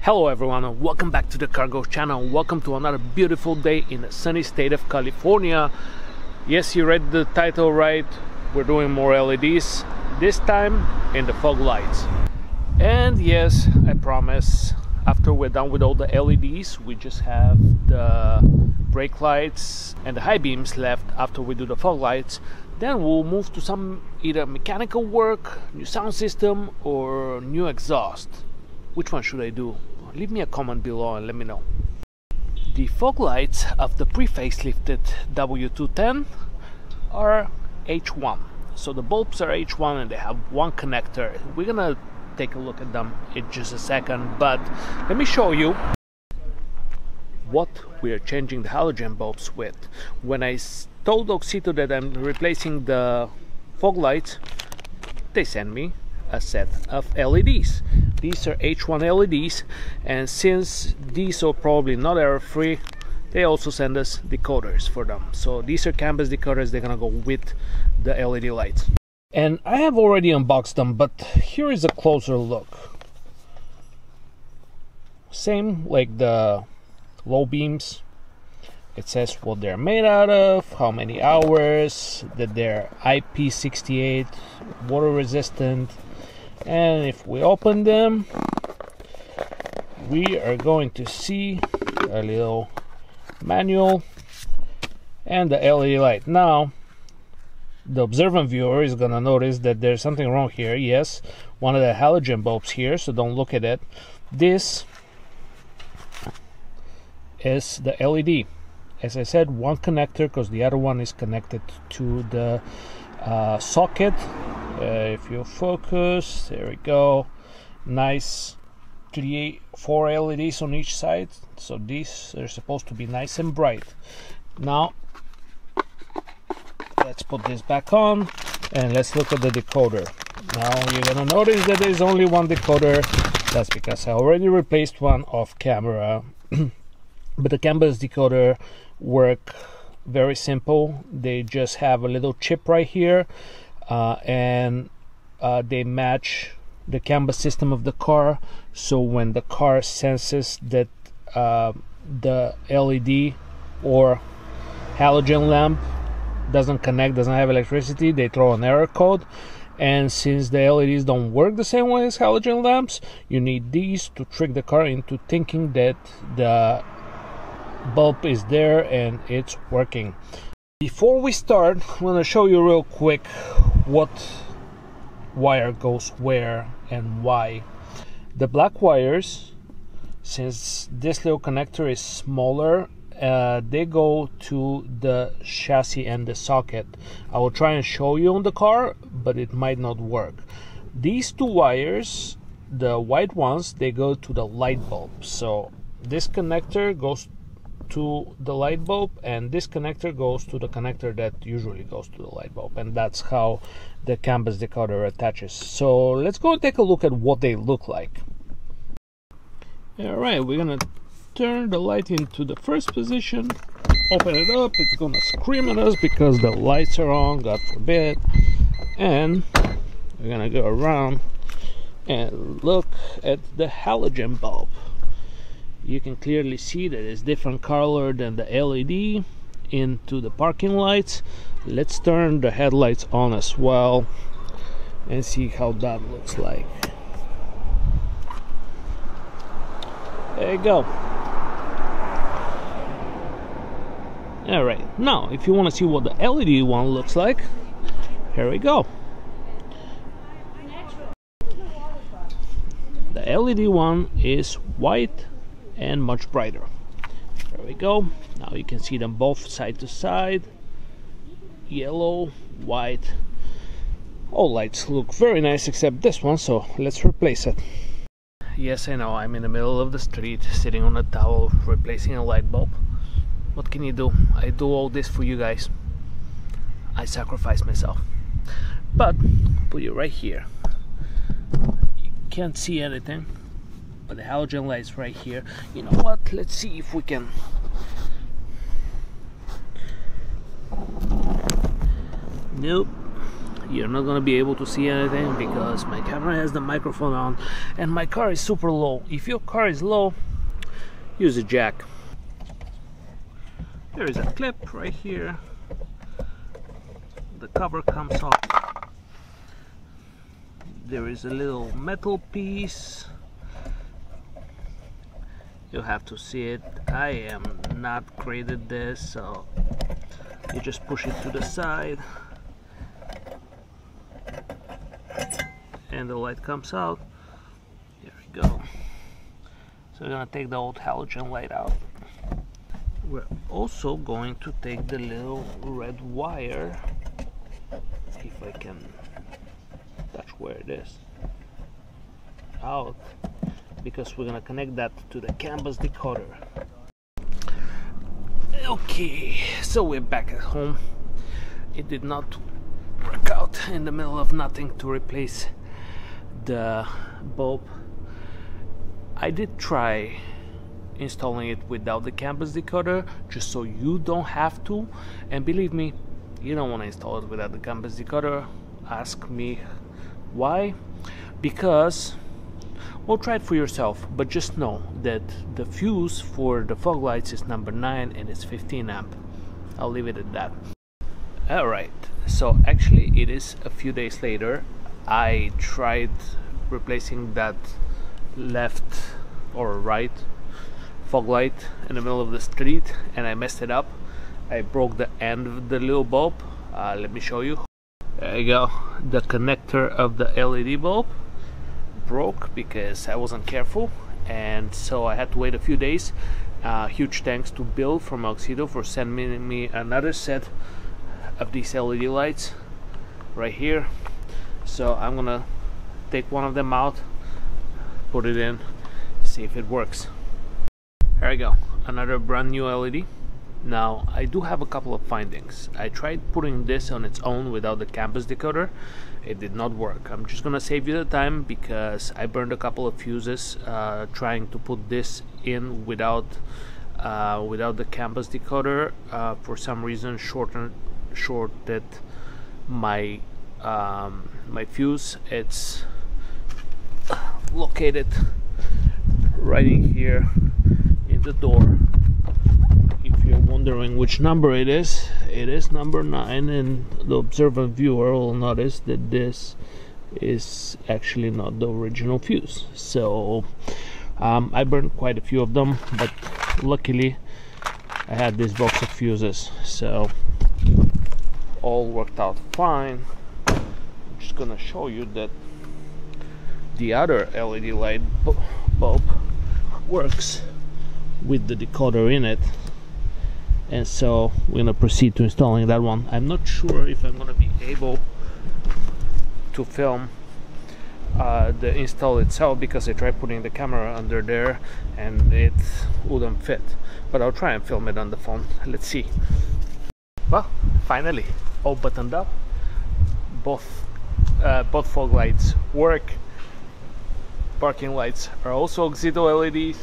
Hello everyone and welcome back to the Cargo channel. Welcome to another beautiful day in the sunny state of California. Yes, you read the title right. We're doing more LEDs, this time in the fog lights. And yes, I promise, after we're done with all the LEDs, we just have the brake lights and the high beams left after we do the fog lights. Then we'll move to some either mechanical work, new sound system or new exhaust. Which one should I do? Leave me a comment below and let me know. The fog lights of the pre-facelifted W210 are H1. So the bulbs are H1 and they have one connector. We're gonna take a look at them in just a second, but let me show you what we are changing the halogen bulbs with. When I told Auxito that I'm replacing the fog lights, they sent me a set of LEDs. These are H1 LEDs, and since these are probably not error free, they also send us decoders for them. So these are canvas decoders, they're gonna go with the LED lights. And I have already unboxed them, but here is a closer look. Same like the low beams. It says what they're made out of, how many hours, that they're IP68, water resistant. And if we open them, we are going to see a little manual and the LED light. Now, the observant viewer is going to notice that there's something wrong here. Yes, one of the halogen bulbs here, so don't look at it. This is the LED. As I said, one connector because the other one is connected to the socket. If you focus, there we go. Nice 4 LEDs on each side. So these are supposed to be nice and bright. Now let's put this back on and let's look at the decoder. Now you're gonna notice that there's only one decoder. That's because I already replaced one off camera. But the canvas decoder work very simple. They just have a little chip right here, and they match the canvas system of the car. So when the car senses that the LED or halogen lamp doesn't connect, doesn't have electricity, they throw an error code. And since the LEDs don't work the same way as halogen lamps, you need these to trick the car into thinking that the bulb is there and it's working. Before we start, I'm going to show you real quick what wire goes where and why. The black wires, since this little connector is smaller, they go to the chassis and the socket. I will try and show you on the car, but it might not work. These two wires, the white ones, they go to the light bulb. So this connector goes to the light bulb and this connector goes to the connector that usually goes to the light bulb, and that's how the canvas decoder attaches. So let's go and take a look at what they look like. Alright, we're gonna turn the light into the first position, open it up, it's gonna scream at us because the lights are on, God forbid, and we're gonna go around and look at the halogen bulb. You can clearly see that it's different color than the LED into the parking lights. Let's turn the headlights on as well and see how that looks like. There you go. Alright, now if you want to see what the LED one looks like, here we go. The LED one is white and much brighter. There we go. Now you can see them both side to side. Yellow, white. All lights look very nice except this one, so let's replace it. Yes, I know, I'm in the middle of the street sitting on a towel replacing a light bulb. What can you do? I do all this for you guys. I sacrifice myself. But put it right here. You can't see anything, but the halogen light's right here. You know what? Let's see if we can. Nope. you're not gonna be able to see anything because my camera has the microphone on and my car is super low. If your car is low, use a jack. There is a clip right here. The cover comes off. There is a little metal piece. You'll have to see it. I am not great at this, so you just push it to the side and the light comes out. There we go. So we're gonna take the old halogen light out. We're also going to take the little red wire, if I can touch where it is, out, because we're gonna connect that to the canvas decoder. Okay, so we're back at home. It did not work out in the middle of nothing to replace the bulb. I did try installing it without the canvas decoder, just so you don't have to, and believe me, you don't want to install it without the canvas decoder. Ask me why. Because, well, try it for yourself, but just know that the fuse for the fog lights is number 9 and it's 15 amp. I'll leave it at that. Alright, so actually it is a few days later. I tried replacing that left or right fog light in the middle of the street and I messed it up. I broke the end of the little bulb. Let me show you. There you go. The connector of the LED bulb broke because I wasn't careful, and so I had to wait a few days. Huge thanks to Bill from Auxito for sending me another set of these LED lights right here. So I'm gonna take one of them out, put it in, see if it works. There we go, another brand new LED. Now I do have a couple of findings. I tried putting this on its own without the canvas decoder. It did not work. I'm just gonna save you the time because I burned a couple of fuses trying to put this in without the canvas decoder. For some reason shorted my my fuse. It's located right in here in the door. If you're wondering which number it is number 9, and the observant viewer will notice that this is actually not the original fuse. So I burned quite a few of them, but luckily I had this box of fuses, so all worked out fine. I'm just gonna show you that the other LED light bulb works with the decoder in it, and so we're gonna proceed to installing that one. I'm not sure if I'm gonna be able to film the install itself because I tried putting the camera under there and it wouldn't fit, but I'll try and film it on the phone. Let's see. Well, finally all buttoned up. Both fog lights work. Parking lights are also Auxito LEDs.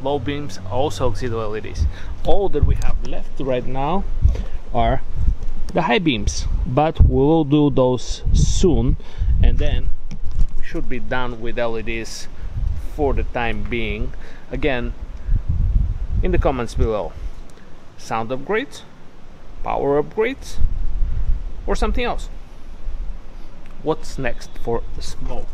Low beams also Auxito LEDs. All that we have left right now are the high beams, but we will do those soon, and then we should be done with LEDs for the time being. Again, in the comments below, sound upgrades, power upgrades, or something else. What's next for the smoke?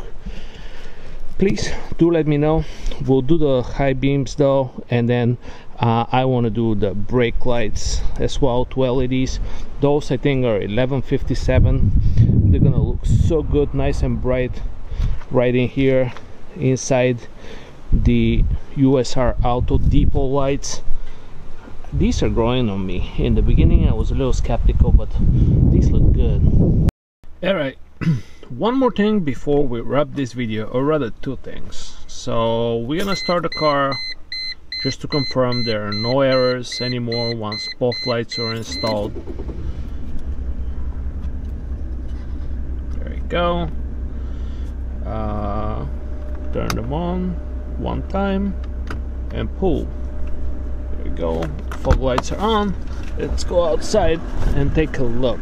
Please do let me know. We'll do the high beams though, and then I want to do the brake lights as well, 2 LEDs. Those I think are 1157. They're gonna look so good, nice and bright, right in here inside the USR Auto depot lights. These are growing on me. In the beginning I was a little skeptical, but these look good. Alright, one more thing before we wrap this video, or rather 2 things. So we're gonna start the car just to confirm there are no errors anymore once both lights are installed. There you go. Turn them on one time and pull. There you go. Fog lights are on. Let's go outside and take a look.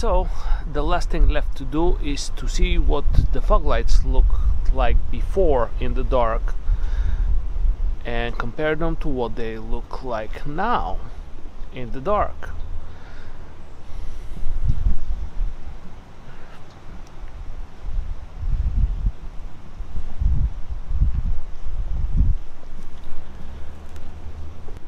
So the last thing left to do is to see what the fog lights look like before in the dark and compare them to what they look like now in the dark.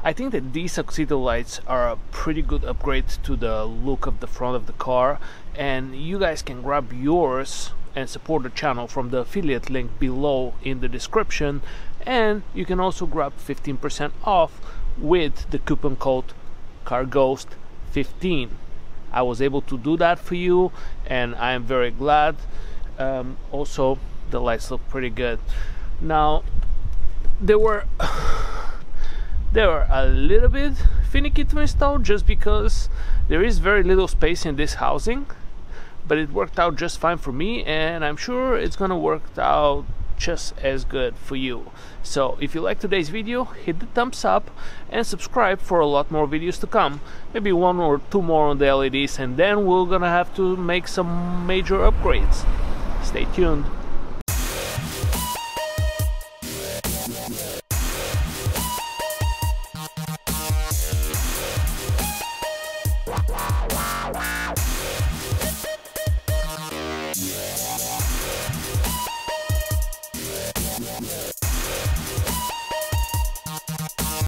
I think that these Auxito lights are a pretty good upgrade to the look of the front of the car, and you guys can grab yours and support the channel from the affiliate link below in the description, and you can also grab 15% off with the coupon code CarGhost15. I was able to do that for you and I am very glad. Also, the lights look pretty good. Now, they were a little bit finicky to install just because there is very little space in this housing, but it worked out just fine for me, and I'm sure it's gonna work out just as good for you. So if you like today's video, hit the thumbs up and subscribe for a lot more videos to come, maybe 1 or 2 more on the LEDs, and then we're gonna have to make some major upgrades. Stay tuned.